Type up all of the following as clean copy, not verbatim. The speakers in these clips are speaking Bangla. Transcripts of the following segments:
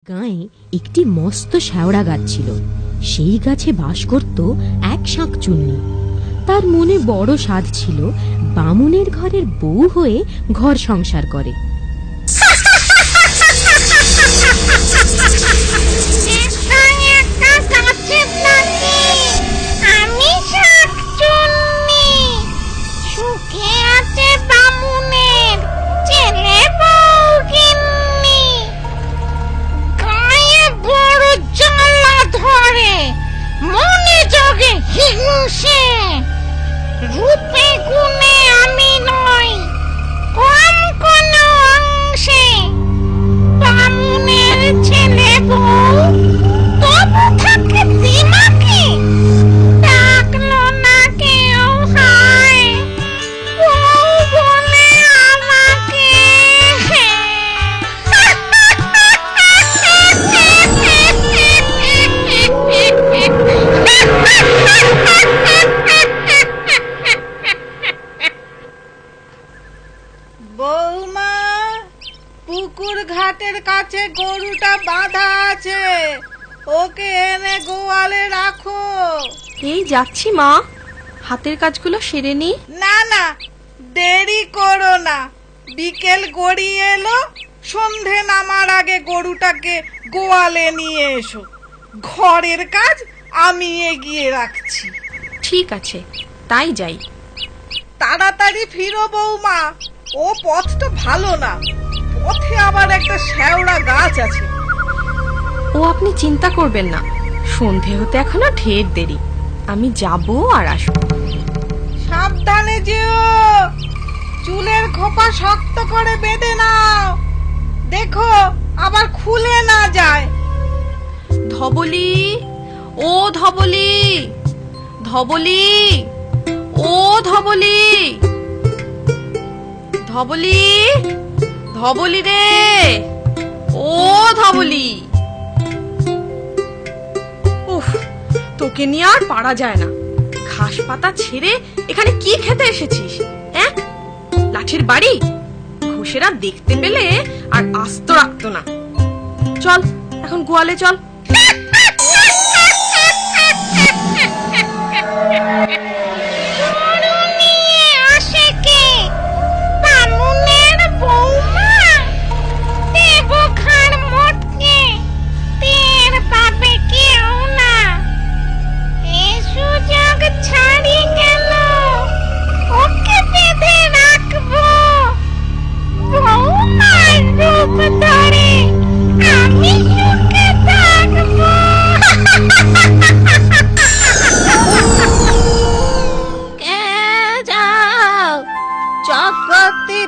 গায়ে একটি মস্ত শেওড়া গাছ ছিল। সেই গাছে বাস করত এক শাঁকচুন্নি। তার মনে বড় সাধ ছিল বামুনের ঘরের বউ হয়ে ঘর সংসার করে। রূপে গুণে আমি নই কম কোন অংশে বামুনের ছেলে বউ, তবু থাকে দিমাকে ডাকলো না কেউ হায় বউ বলে আমাকে। বৌমা, পুকুর ঘাটের কাছে গরুটা বাঁধা আছে, ওকে এনে গোয়ালে রাখো। এই যাচ্ছি মা, হাতের কাজগুলো সেরে নি। না না, দেরি করো না, বিকেল গড়িয়ে এলো, সন্ধে নামার আগে গরুটাকে গোয়ালে নিয়ে এসো। ঘরের কাজ আমি এগিয়ে রাখছি। ঠিক আছে, তাই যাই। তাড়াতাড়ি ফিরো বৌমা, ও পথটা ভালো না, পথে আবার একটা শেওড়া গাছ আছে। ও আপনি চিন্তা করবেন না, সন্ধে হতে এখনো ঢের দেরি, আমি যাব আর আসবো। সাবধানে যেও, চুলের খোপা শক্ত করে বেঁধে নাও, দেখো আবার খুলে না যায়। ধবলি, ও ধবলি, ধবলি, ও ধবলি, ধবলি, ধবলি রে, ও ধবলি। উফ, তোকে নিয়ে আর পারা যায় না। ঘাস পাতা ছেড়ে এখানে কি খেতে এসেছিস? হ্যাঁ, লাঠির বাড়ি? ঘুষেরা দেখতে পেলে আর আস্ত রাখতো না। চল এখন গোয়ালে চল।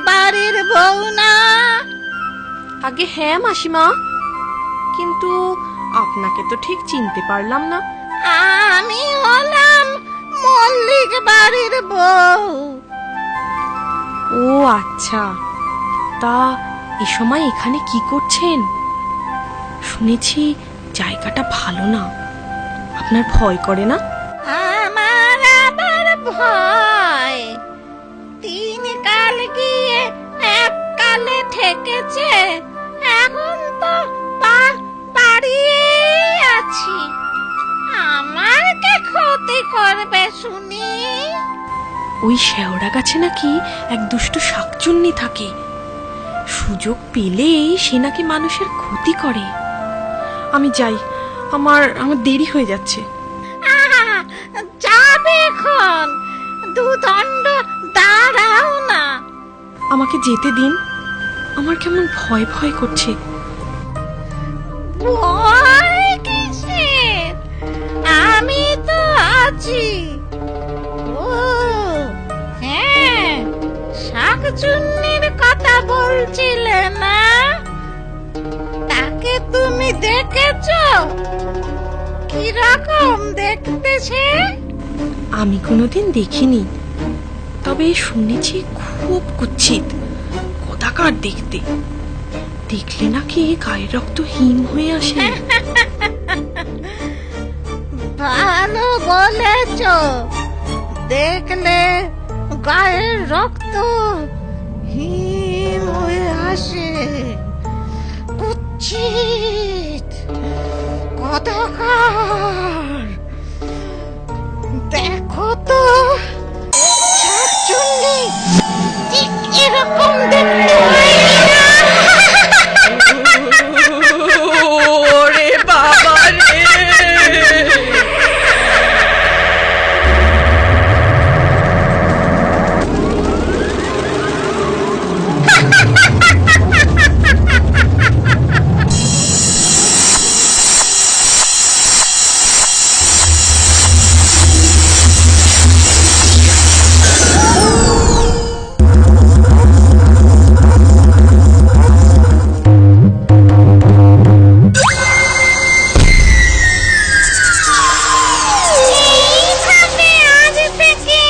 বাড়ির বউ না? আগে হ্যাঁ মাসিমা, কিন্তু আপনাকে তো ঠিক চিনতে পারলাম না। আমি হলাম মল্লিক বাড়ির বউ। ও আচ্ছা, তা এ সময় এখানে কি করছেন? শুনেছি জায়গাটা ভালো না, আপনার ভয় করে না? আমার আবার ভয়? 3 কাল গিয়ে 1 কালে ঠেকেছে, এখন তো পাড়িয়ে আছি। আমার কে ক্ষতি করবে শুনি? ওই শেওড়া গাছে নাকি এক দুষ্ট শাকচুন্নি থাকে, সুযোগ পেলেই সে নাকি মানুষের ক্ষতি করে। আমি যাই, আমার দেরি হয়ে যাচ্ছে। যাবে এখন, 2 দণ্ড দাঁড়াও না। আমাকে যেতে দিন, আমার কেমন ভয় ভয় করছে। ভয় কিসের? আমি তো আছি। ও হ্যাঁ, শাকচুন্নির কথা বলছিলে না? তাকে তুমি দেখেছো? কিরকম দেখতেছে? আমি কোনোদিন দেখিনি, তবে শুনেছি খুব কুৎসিত, কদাকার দেখতে, দেখলে নাকি গায়ের রক্ত হিম হয়ে আসে। ভালো বলেছ, দেখলে গায়ের রক্ত হিম হয়ে আসে। কুচ্ছি অন্ধকার। দেখো তো শাকচুন্নি ঠিক এরকম দেখতে হয় না? ওরে বাবা রে! এইভাবে আজ থেকে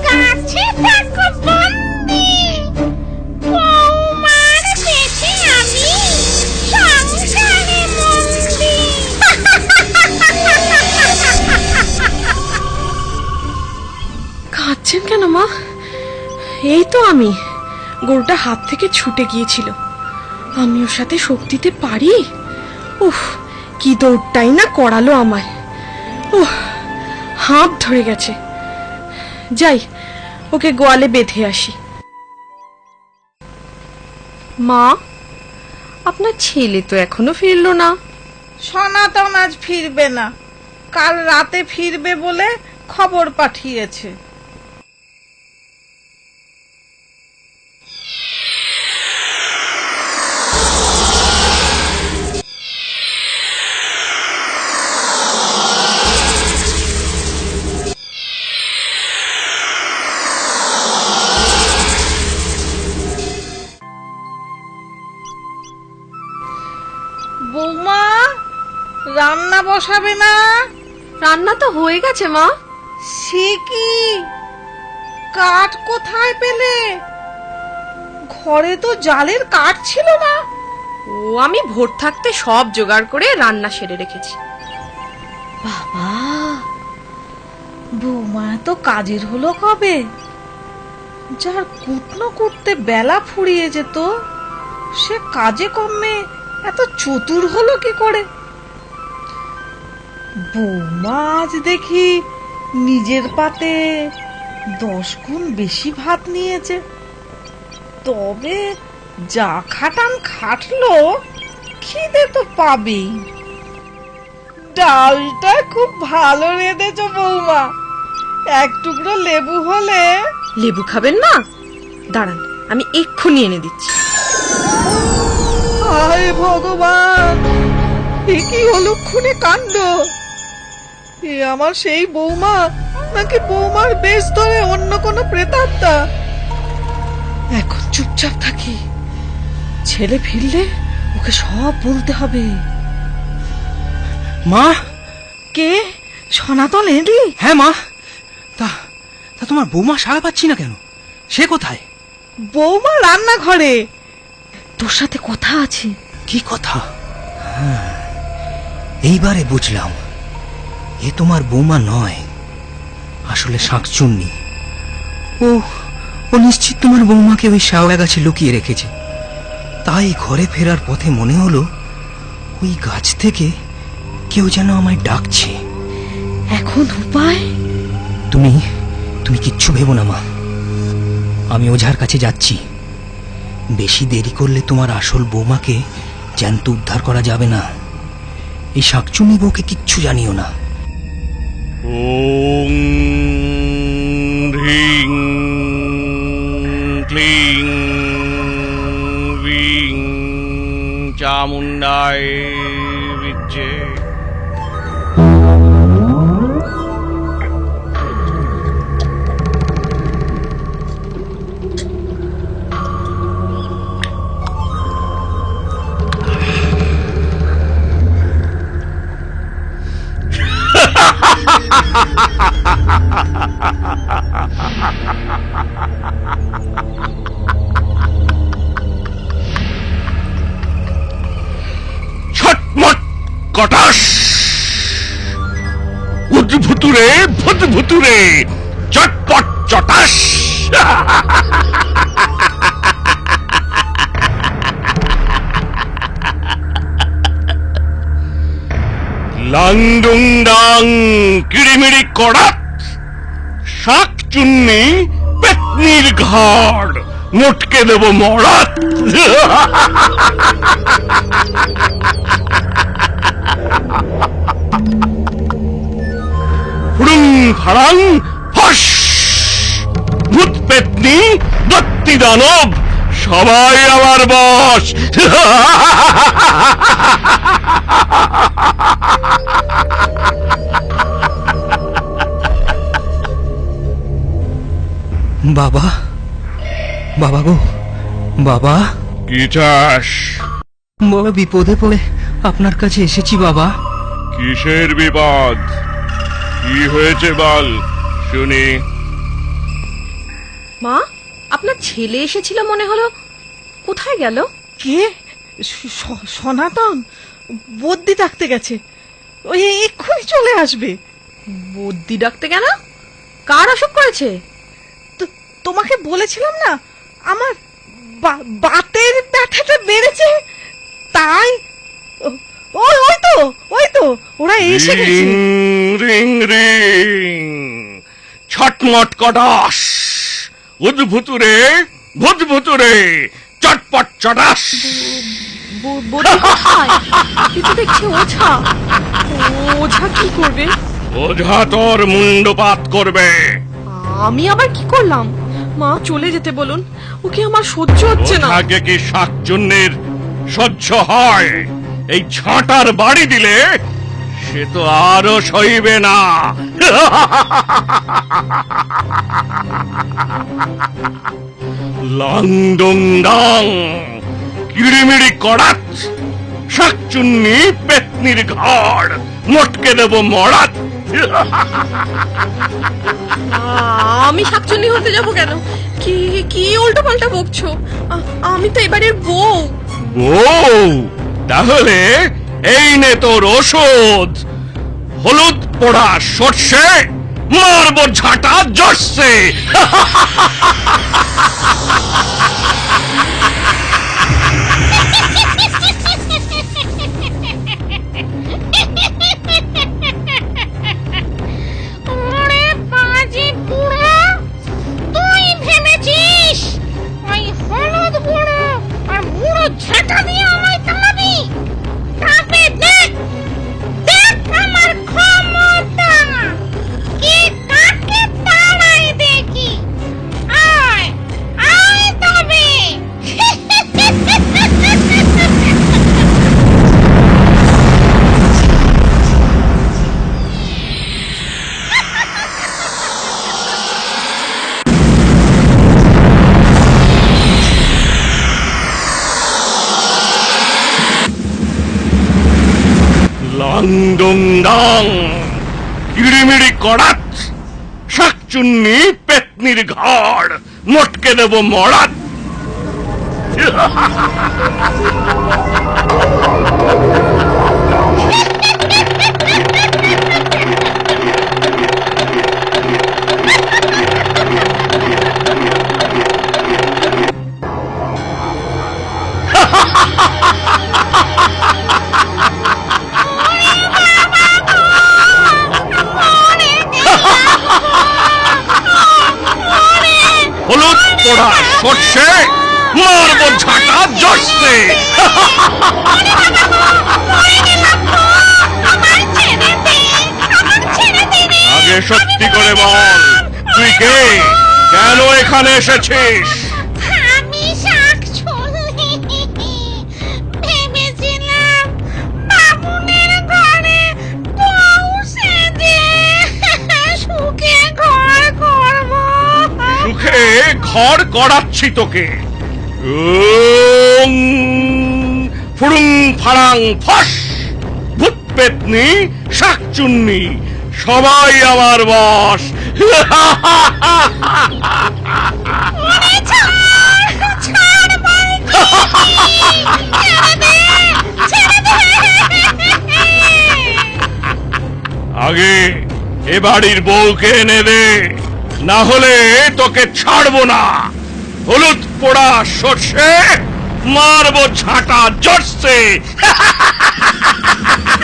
কাছে থাকো বন্দি। বৌমার পেটে আমি সংসারে বন্দি। কাঁদছেন কেন মা? এই তো আমি। গরুটা হাত থেকে ছুটে গিয়েছিল। আমি ওর সাথে শক্তিতে পারি? উফ, কি দৌড়টাই না করালো আমায়। উহ, হাঁপ ধরে গেছে। যাই, ওকে গোয়ালে বেঁধে আসি। মা, আপনার ছেলে তো এখনো ফিরলো না। সনাতন আজ ফিরবে না, কাল রাতে ফিরবে বলে খবর পাঠিয়েছে। বৌমা, রান্না বসাবে না? রান্না তো হয়ে গেছে মা। সে কি, কাঠ কোথায় পেলে? ঘরে তো জালের কাঠ ছিল না। ও, আমি ভোর থাকতে সব জোগাড় করে রান্না সেরে রেখেছি। বাবা, বৌমা তো কাজের হলো কবে? যার কুটনো করতে বেলা ফুরিয়ে যেত, সে কাজে কমে এত চতুর হলো কি করে? বৌমা আজ দেখি নিজের পাতে 10 গুণ বেশি ভাত নিয়েছে। তবে যা খাটান খাটলো, খিদে তো পাবেই। ডালটা খুব ভালো রেঁধেছো বৌমা, এক টুকরো লেবু হলে। লেবু খাবেন না? দাঁড়ান, আমি এক্ষুনি এনে দিচ্ছি। হায় ভগবান, এ কি অলক্ষণে কাণ্ড! এ আমার সেই বৌমা, নাকি বৌমার বেশ ধরে অন্য কোনো প্রেতাত্মা? এখন চুপচাপ থাকি, ছেলে ফিরলে ওকে সব বলতে হবে। মা! কে? সনাতন এলি? হ্যাঁ মা। তা তা তোমার বৌমা সাড়া পাচ্ছি না কেন? সে কোথায়? বৌমা রান্নাঘরে, তোর সাথে কথা আছে। কি কথা? হ্যাঁ, এইবারে বুঝলাম, এ তোমার বৌমা নয়, আসলে শাঁকচুন্নি। ও ও নিশ্চিত তোমার বৌমাকে ওই শ্যাওড়া গাছে লুকিয়ে রেখেছে। তাই ঘরে ফেরার পথে মনে হলো ওই গাছ থেকে কেউ যেন আমায় ডাকছে। এখন উপায়? তুমি তুমি কিচ্ছু ভেবো না মা, আমি ওঝার কাছে যাচ্ছি। বেশি দেরি করলে তোমার আসল বৌমাকে জ্যান্ত উদ্ধার করা যাবে না। এই শাকচুন্নি বউকে কিচ্ছু জানিও না। ওং হ্রিং ক্লিং বিং চামুণ্ডায় বিদ্যে। ছটমট কটাস, উদ্ভুতুরে ভুতভুতুরে, চটপট চটাস। লাংডুং ডাং কিড়িমিড়ি কড়াত, শাক চুন্নি পেতনির ঘাড়, মোটকে দেব মরাত। ফুড়ুং ফাড়াং ফস, ভূত পেতনি দত্তি দানব সবাই আমার বশ। বাবা, বাবা গো, বাবা। কি চাস? বড় বিপদে পড়ে আপনার কাছে এসেছি বাবা। কিসের বিপদ? কি হয়েছে বল শুনি। মা, আপনার ছেলে এসেছিল মনে হলো, কোথায় গেল? কে? সনাতন বদ্যি ডাকতে গেছে, ওই এক্ষুনি চলে আসবে। বদ্যি ডাকতে কেন? কার অসুখ করেছে? তোমাকে বলেছিলাম না, আমার বাতের ব্যথাটা বেড়েছে, তাই ওই তো ওরা এসে গেছে। রিং রিং রিং, ছটমট কটাস, উদ্ভুতুরে ভূতভুতুরে, চটপট চটাস। বদ্যি কোথায়? এ তো দেখছি ওঝা। ওঝা কি করবে? ওঝা তোর মুন্ডপাত করবে। আমি আবার কি করলাম? মা চলে যেতে বলুন, ওকে আমার সহ্য হচ্ছে না। ওঝাকে কি শাকচুন্নির সহ্য হয়? এই ছাঁটার বাড়ি দিলে সে তো আরো সইবে না। লাংডুং ডাং কিড়িমিড়ি কড়াত, শাকচুন্নি পেতনির ঘাড়, মোটকে দেব মরাত। আমি শাকচুন্নি হতে যাব কেন? কি কি উল্টো পাল্টা বকছো? আমি তো এবারের বউ। বউ? তাহলে এই নে তোর ওষুধ। হলুদ পোড়া সর্ষে, মারব ঝাঁটা জর্ষে। ওরে বাজি বুড়ো, তুই ভেবেছিস ওই হলুদ বুড়ো আর বুড়ো ঝাঁটা দিয়ে আমায় তাড়াবি? তবে দেখ দেখ আমার ক্ষমতা, কে কাকে তাড়ায় দেখি। আয় আয় তবে। লাংডুং ডাং কিড়িমিড়ি কড়াত, শাকচুন্নি পেতনির ঘাড়, মোটকে দেব মরাত। হলুদ পোড়া সর্ষে, মারব ঝাঁটা জর্ষে। আগে সত্যি করে বল, তুই কে? কেন এখানে এসেছিস? আমি শাকচুন্নি, ভেবেছিলাম বামুনের ঘরে বউ সেজে সুখে ঘর করব। সুখে ঘর করাচ্ছি তোকে। ওং ফুড়ুং ফাড়াং ফস, ভূত পেতনি শাকচুন্নি সবাই আমার বশ। ওরে ছাড়, ছাড় বলছি, ছেড়ে দে, ছেড়ে দে। আগে এ বাড়ির বউকে এনে দে, না হলে তোকে ছাড়বো না। হলুদ পোড়া সর্ষে, মারবো ঝাঁটা জর্ষে।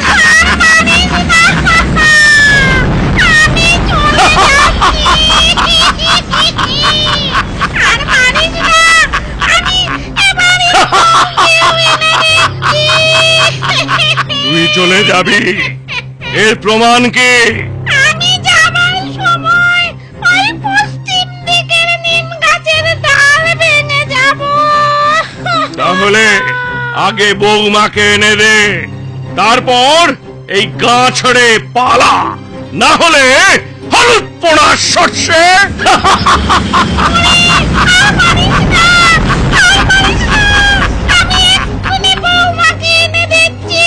ছাড় মানে তুই চলে যাবি, এর প্রমাণ কি? আমি যাবার সময় ওই পশ্চিম দিকের নিম গাছের ডাল ভেঙে যাব। তাহলে আগে বৌমাকে এনে দে, তারপর এই গা ছেড়ে পালা, না হলে হলুদ পোড়া সর্ষে। আমি এক্ষুনি বৌমাকে এনে দিচ্ছি।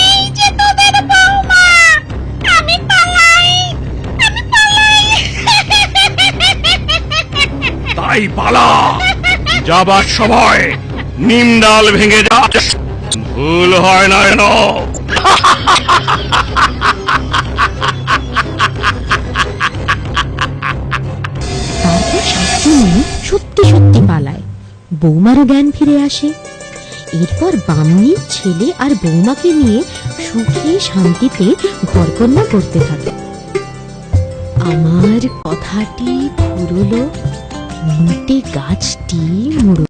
এই যে তোদের বৌমা, আমি পালাই, আমি পালাই। তাই পালা, যাবার সময় নিম ডাল ভেঙে যা, ভুল হয় না যেন। তারপর শাকচুন্নি সত্যি সত্যি পালায়। বৌমারও জ্ঞান ফিরে আসে। এরপর বামনি ছেলে আর বৌমাকে নিয়ে সুখে শান্তিতে ঘরকন্যা করতে থাকে। আমার কথাটি ফুরলো, নিমটে গাছটি মুড়ো।